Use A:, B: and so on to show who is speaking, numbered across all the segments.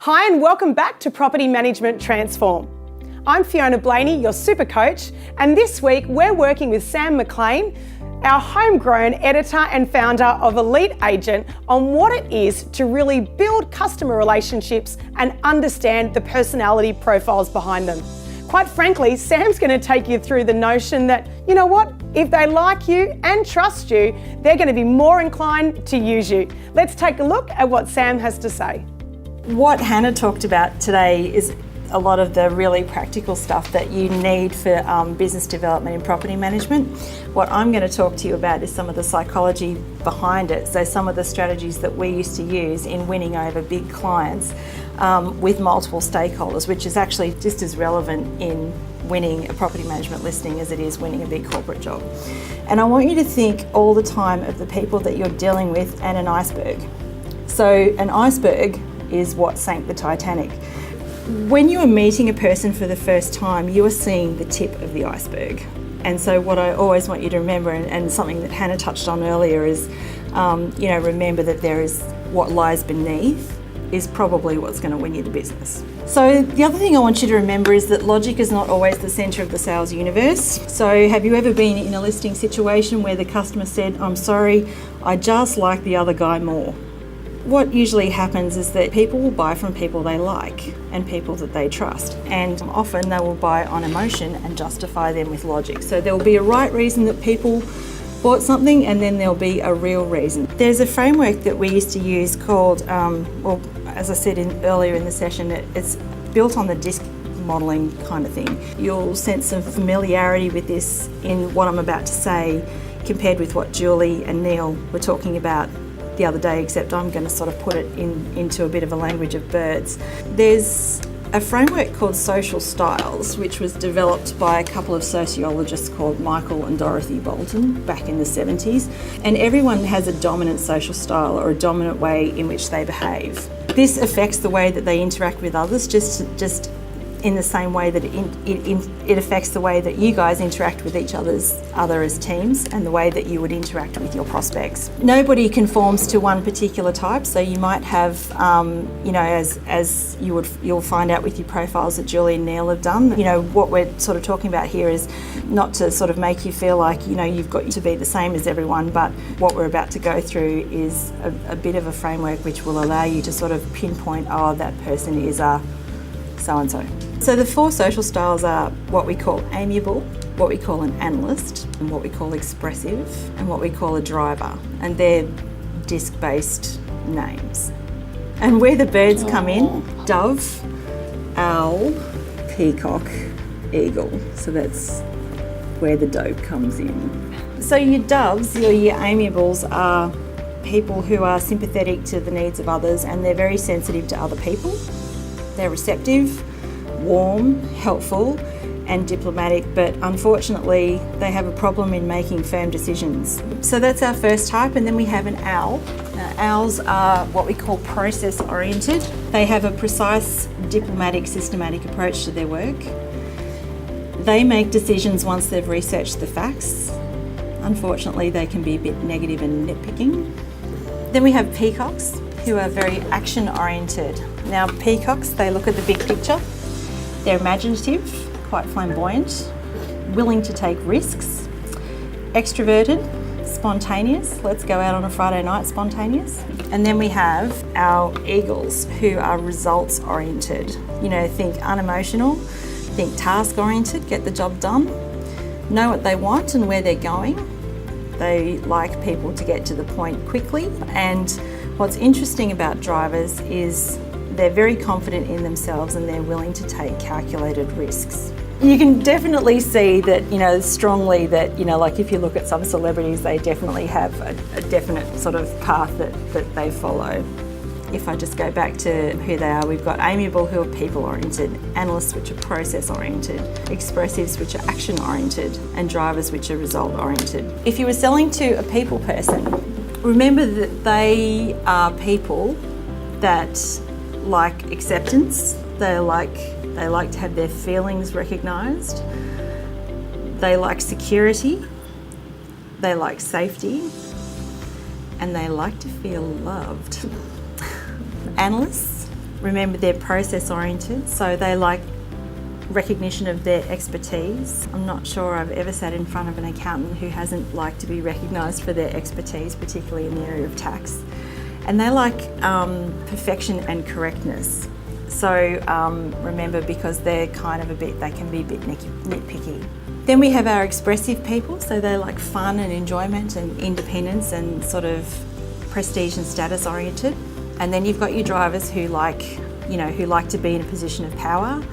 A: Hi and welcome back to Property Management Transform. I'm Fiona Blaney, your super coach, and this week we're working with Sam McLean, our homegrown editor and founder of Elite Agent, on what it is to really build customer relationships and understand the personality profiles behind them. Quite frankly, Sam's going to take you through the notion that, you know what, if they like you and trust you, they're going to be more inclined to use you. Let's take a look at what Sam has to say.
B: What Hannah talked about today is a lot of the really practical stuff that you need for business development in property management. What I'm going to talk to you about is some of the psychology behind it, so some of the strategies that we used to use in winning over big clients with multiple stakeholders, which is actually just as relevant in winning a property management listing as it is winning a big corporate job. And I want you to think all the time of the people that you're dealing with and an iceberg. So an iceberg is what sank the Titanic. When you are meeting a person for the first time, you are seeing the tip of the iceberg. And so what I always want you to remember, and something that Hannah touched on earlier, is remember that there is what lies beneath is probably what's going to win you the business. So the other thing I want you to remember is that logic is not always the centre of the sales universe. So have you ever been in a listing situation where the customer said, "I'm sorry, I just like the other guy more"? What usually happens is that people will buy from people they like and people that they trust, and often they will buy on emotion and justify them with logic. So there will be a right reason that people bought something, and then there'll be a real reason. There's a framework that we used to use called, as I said earlier in the session, it's built on the DISC modelling kind of thing. You'll sense some familiarity with this in what I'm about to say compared with what Julie and Neil were talking about the other day, except I'm going to sort of put it into a bit of a language of birds. There's a framework called social styles, which was developed by a couple of sociologists called Michael and Dorothy Bolton back in the 70s. And everyone has a dominant social style or a dominant way in which they behave. This affects the way that they interact with others, just in the same way that it affects the way that you guys interact with each other as teams, and the way that you would interact with your prospects. Nobody conforms to one particular type, so you might have, as you'll find out with your profiles that Julie and Neil have done. What we're sort of talking about here is not to sort of make you feel like you've got to be the same as everyone, but what we're about to go through is a bit of a framework which will allow you to sort of pinpoint, that person is a so-and-so. So the four social styles are what we call amiable, what we call an analyst, and what we call expressive, and what we call a driver. And they're DISC-based names. And where the birds come in: dove, owl, peacock, eagle. So that's where the dope comes in. So your doves, or your amiables, are people who are sympathetic to the needs of others, and they're very sensitive to other people. They're receptive, warm, helpful, and diplomatic, but unfortunately they have a problem in making firm decisions. So that's our first type. And then we have an owl. Now, owls are what we call process oriented. They have a precise, diplomatic, systematic approach to their work. They make decisions once they've researched the facts. Unfortunately, they can be a bit negative and nitpicking. Then we have peacocks, who are very action oriented. Now, peacocks, they look at the big picture. They're imaginative, quite flamboyant, willing to take risks, extroverted, spontaneous. Let's go out on a Friday night, spontaneous. And then we have our eagles, who are results oriented. Think unemotional, think task oriented, get the job done, know what they want and where they're going. They like people to get to the point quickly. And what's interesting about drivers is they're very confident in themselves and they're willing to take calculated risks. You can definitely see that, strongly that, like if you look at some celebrities, they definitely have a definite sort of path that they follow. If I just go back to who they are, we've got amiable, who are people-oriented, analysts, which are process-oriented, expressives, which are action-oriented, and drivers, which are result-oriented. If you were selling to a people person, remember that they are people that like acceptance. They like to have their feelings recognised. They like security. They like safety. And they like to feel loved. Analysts Remember, they're process oriented, so they like recognition of their expertise. I'm not sure I've ever sat in front of an accountant who hasn't liked to be recognised for their expertise, particularly in the area of tax. And they like perfection and correctness. So remember, because they're kind of they can be a bit nitpicky. Then we have our expressive people, so they like fun and enjoyment and independence and sort of prestige and status oriented. And then you've got your drivers who like to be in a position of power.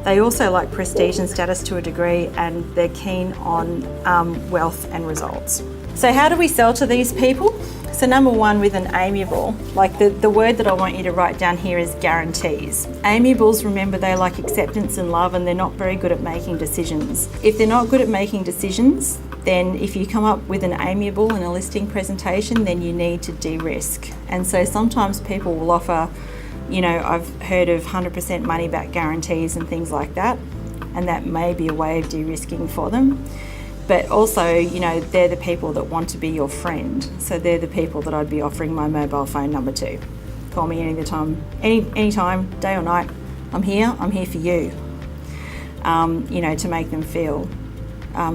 B: They also like prestige and status to a degree, and they're keen on wealth and results. So how do we sell to these people? So number one, with an amiable, like the word that I want you to write down here is guarantees. Amiables, remember, they like acceptance and love, and they're not very good at making decisions. If they're not good at making decisions, then if you come up with an amiable in a listing presentation, then you need to de-risk. And so sometimes people will offer, I've heard of 100% money back guarantees and things like that, and that may be a way of de-risking for them. But also, they're the people that want to be your friend. So they're the people that I'd be offering my mobile phone number to. Call me anytime, day or night. I'm here for you. To make them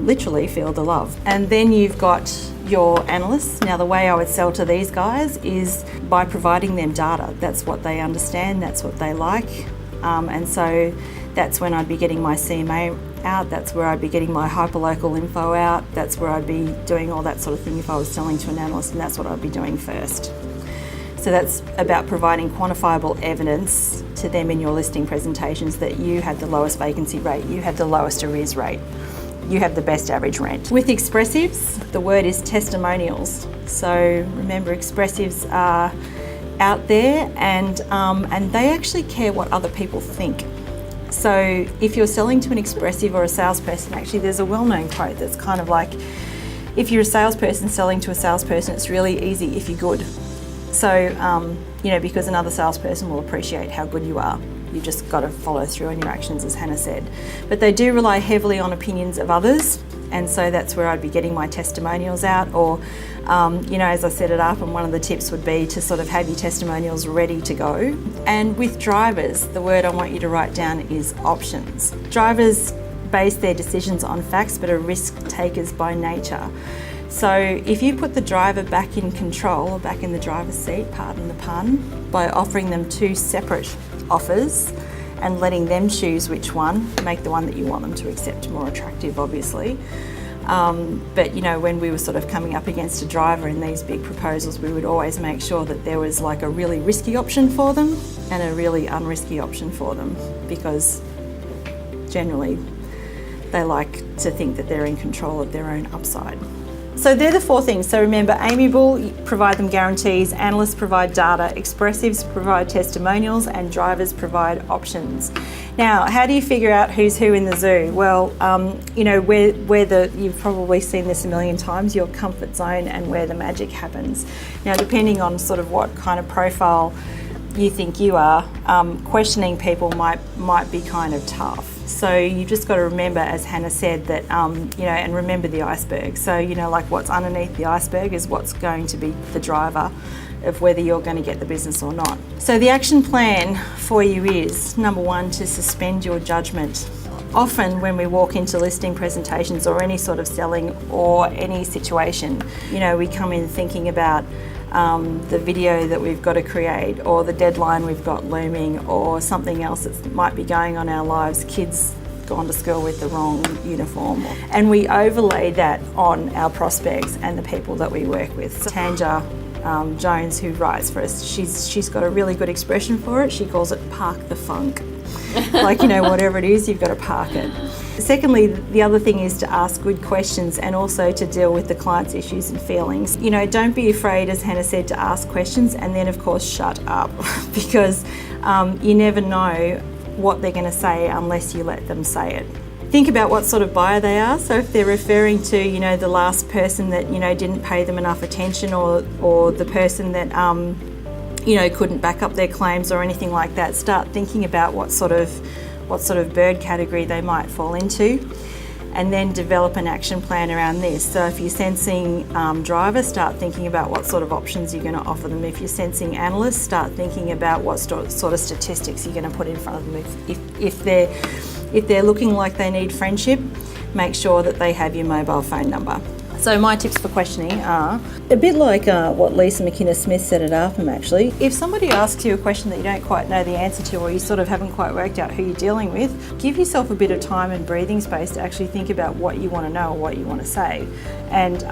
B: literally feel the love. And then you've got your analysts. Now, the way I would sell to these guys is by providing them data. That's what they understand, that's what they like. And so that's when I'd be getting my CMA out, that's where I'd be getting my hyperlocal info out, that's where I'd be doing all that sort of thing if I was selling to an analyst, and that's what I'd be doing first. So that's about providing quantifiable evidence to them in your listing presentations that you had the lowest vacancy rate, you had the lowest arrears rate, you have the best average rent. With expressives, the word is testimonials. So remember, expressives are out there and they actually care what other people think. So if you're selling to an expressive or a salesperson, actually there's a well-known quote that's kind of like, if you're a salesperson selling to a salesperson, it's really easy if you're good. So, because another salesperson will appreciate how good you are. You've just got to follow through on your actions, as Hannah said. But they do rely heavily on opinions of others, and so that's where I'd be getting my testimonials out, or, as I set it up, and one of the tips would be to sort of have your testimonials ready to go. And with drivers, the word I want you to write down is options. Drivers base their decisions on facts, but are risk takers by nature. So if you put the driver back in control, or back in the driver's seat, pardon the pun, by offering them two separate offers and letting them choose which one, make the one that you want them to accept more attractive, obviously. But when we were sort of coming up against a driver in these big proposals, we would always make sure that there was like a really risky option for them and a really unrisky option for them, because generally they like to think that they're in control of their own upside. So they're the four things. So remember, amiable, provide them guarantees, analysts provide data, expressives provide testimonials, and drivers provide options. Now, how do you figure out who's who in the zoo? Well, you've probably seen this a million times, your comfort zone and where the magic happens. Now, depending on sort of what kind of profile you think you are, questioning people might be kind of tough. So you've just got to remember, as Hannah said, that, and remember the iceberg. So, like what's underneath the iceberg is what's going to be the driver of whether you're going to get the business or not. So the action plan for you is, number one, to suspend your judgment. Often when we walk into listing presentations or any sort of selling or any situation, we come in thinking about the video that we've got to create, or the deadline we've got looming, or something else that might be going on in our lives, kids gone to school with the wrong uniform. And we overlay that on our prospects and the people that we work with. So Tanja Jones, who writes for us, she's got a really good expression for it. She calls it park the funk. Whatever it is, you've got to park it. Secondly, the other thing is to ask good questions and also to deal with the client's issues and feelings. Don't be afraid, as Hannah said, to ask questions, and then of course shut up, because you never know what they're going to say unless you let them say it. Think about what sort of buyer they are. So if they're referring to, the last person that, didn't pay them enough attention, or the person that couldn't back up their claims or anything like that, start thinking about what sort of bird category they might fall into. and then develop an action plan around this. So if you're sensing drivers, start thinking about what sort of options you're going to offer them. If you're sensing analysts, start thinking about what sort of statistics you're going to put in front of them. If they're looking like they need friendship, make sure that they have your mobile phone number. So my tips for questioning are a bit like what Lisa McInnes-Smith said at ARPM actually. If somebody asks you a question that you don't quite know the answer to, or you sort of haven't quite worked out who you're dealing with, give yourself a bit of time and breathing space to actually think about what you want to know or what you want to say. And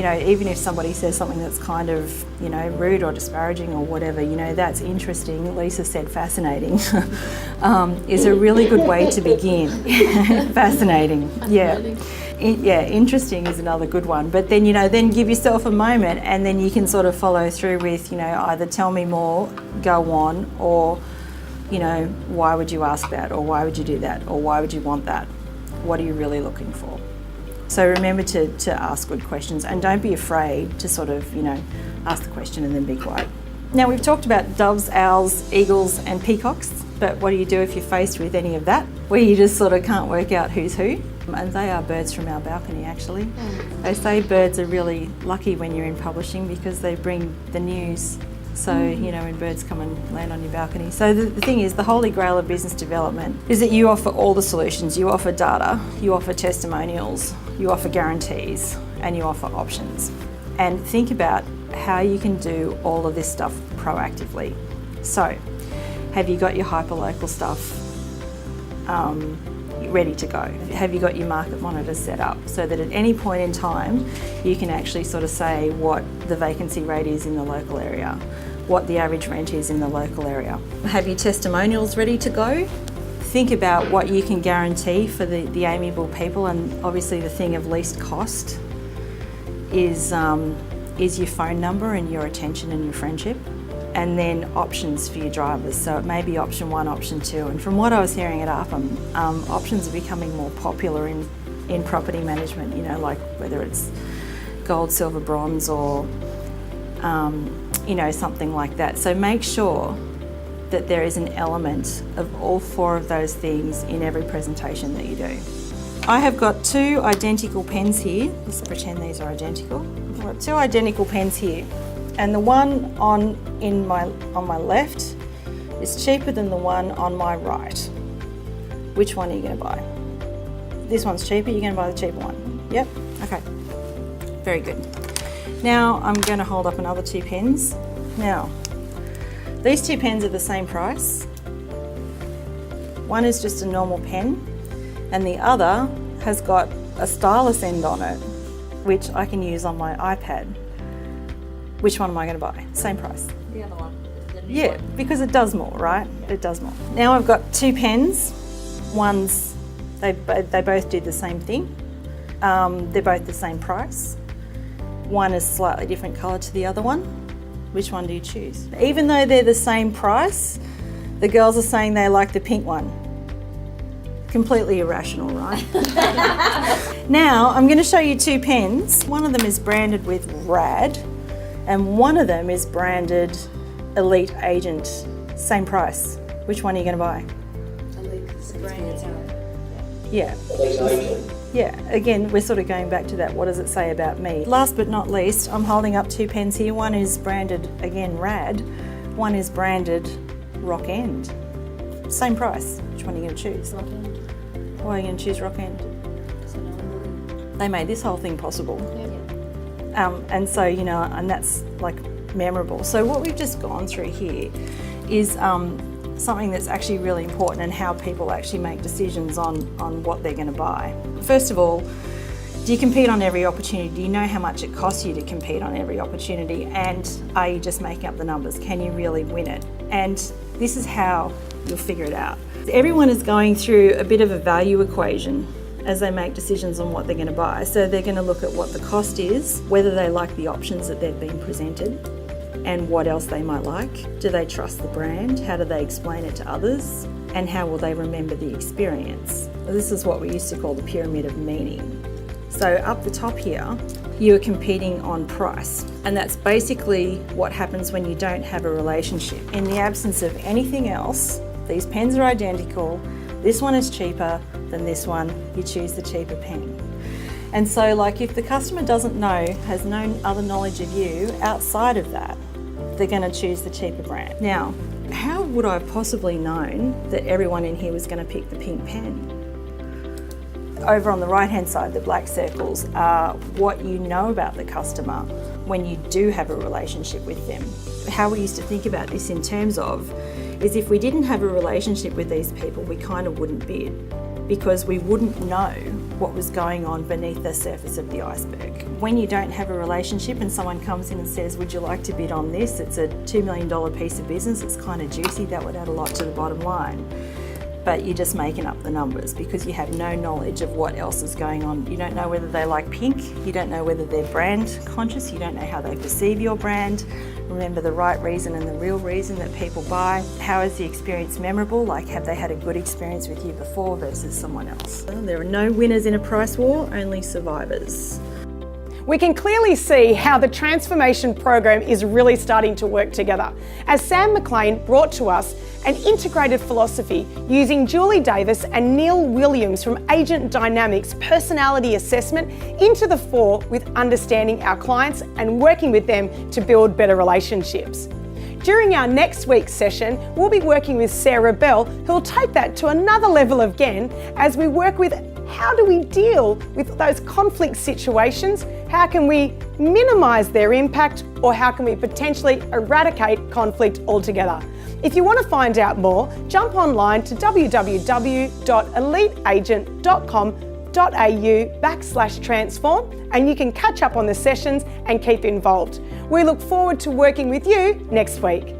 B: even if somebody says something that's kind of rude or disparaging or whatever, that's interesting. Lisa said fascinating is a really good way to begin. Fascinating, yeah. Yeah, interesting is another good one. But then, then give yourself a moment, and then you can sort of follow through with, either tell me more, go on, or, why would you ask that? Or why would you do that? Or why would you want that? What are you really looking for? So remember to ask good questions, and don't be afraid to sort of, ask the question and then be quiet. Now, we've talked about doves, owls, eagles, and peacocks, but what do you do if you're faced with any of that, where you just sort of can't work out who's who? And they are birds from our balcony, actually. They say birds are really lucky when you're in publishing because they bring the news. So, when birds come and land on your balcony. So the thing is, the holy grail of business development is that you offer all the solutions. You offer data, you offer testimonials, you offer guarantees, and you offer options. And think about how you can do all of this stuff proactively. So, have you got your hyperlocal stuff ready to go? Have you got your market monitors set up so that at any point in time you can actually sort of say what the vacancy rate is in the local area, what the average rent is in the local area? Have your testimonials ready to go? Think about what you can guarantee for the amiable people, and obviously the thing of least cost is your phone number and your attention and your friendship. And then options for your drivers. So it may be option 1, option 2. And from what I was hearing at ARPM, options are becoming more popular in property management, like whether it's gold, silver, bronze, or, something like that. So make sure that there is an element of all 4 of those things in every presentation that you do. I have got 2 identical pens here. Let's pretend these are identical. I've got 2 identical pens here. And the one on my left is cheaper than the one on my right. Which one are you going to buy? This one's cheaper, you're going to buy the cheaper one. Yep, okay. Very good. Now I'm going to hold up another 2 pens. Now, these 2 pens are the same price. One is just a normal pen, and the other has got a stylus end on it, which I can use on my iPad. Which one am I going to buy? Same price.
C: The other one.
B: Yeah, because it does more, right? Yeah. It does more. Now I've got 2 pens. They both do the same thing. They're both the same price. One is slightly different colour to the other one. Which one do you choose? Even though they're the same price, the girls are saying they like the pink one. Completely irrational, right? Now I'm going to show you 2 pens. One of them is branded with RAD, and one of them is branded Elite Agent. Same price. Which one are you going to buy?
C: Elite brand.
B: Yeah. Yeah, again, we're sort of going back to that, what does it say about me? Last but not least, I'm holding up 2 pens here. One is branded, again, RAD. One is branded Rock End. Same price. Which one are you going to choose?
C: Rock End.
B: Why are you going to choose Rock End? They made this whole thing possible.
C: Yeah.
B: And so, and that's like memorable. So what we've just gone through here is something that's actually really important, and how people actually make decisions on what they're going to buy. First of all, do you compete on every opportunity? Do you know how much it costs you to compete on every opportunity? And are you just making up the numbers? Can you really win it? And this is how you'll figure it out. Everyone is going through a bit of a value equation as they make decisions on what they're going to buy. So they're going to look at what the cost is, whether they like the options that they've been presented, and what else they might like. Do they trust the brand? How do they explain it to others? And how will they remember the experience? This is what we used to call the pyramid of meaning. So up the top here, you're competing on price. And that's basically what happens when you don't have a relationship. In the absence of anything else, these pens are identical, this one is cheaper, than this one, you choose the cheaper pen. And so like if the customer doesn't know, has no other knowledge of you outside of that, they're going to choose the cheaper brand. Now, how would I have possibly known that everyone in here was going to pick the pink pen? Over on the right-hand side, the black circles are what you know about the customer when you do have a relationship with them. How we used to think about this in terms of is if we didn't have a relationship with these people, we kind of wouldn't bid because we wouldn't know what was going on beneath the surface of the iceberg. When you don't have a relationship and someone comes in and says, would you like to bid on this? It's a $2 million piece of business, it's kind of juicy, that would add a lot to the bottom line. But you're just making up the numbers because you have no knowledge of what else is going on. You don't know whether they like pink, you don't know whether they're brand conscious, you don't know how they perceive your brand. Remember the right reason and the real reason that people buy. How is the experience memorable? Like, have they had a good experience with you before versus someone else? There are no winners in a price war, only survivors.
A: We can clearly see how the transformation program is really starting to work together, as Sam McLean brought to us an integrated philosophy using Julie Davis and Neil Williams from Agent Dynamics personality assessment into the fore with understanding our clients and working with them to build better relationships. During our next week's session, we'll be working with Sarah Bell, who'll take that to another level again as we work with how do we deal with those conflict situations? How can we minimise their impact, or how can we potentially eradicate conflict altogether? If you want to find out more, jump online to www.eliteagent.com.au/transform and you can catch up on the sessions and keep involved. We look forward to working with you next week.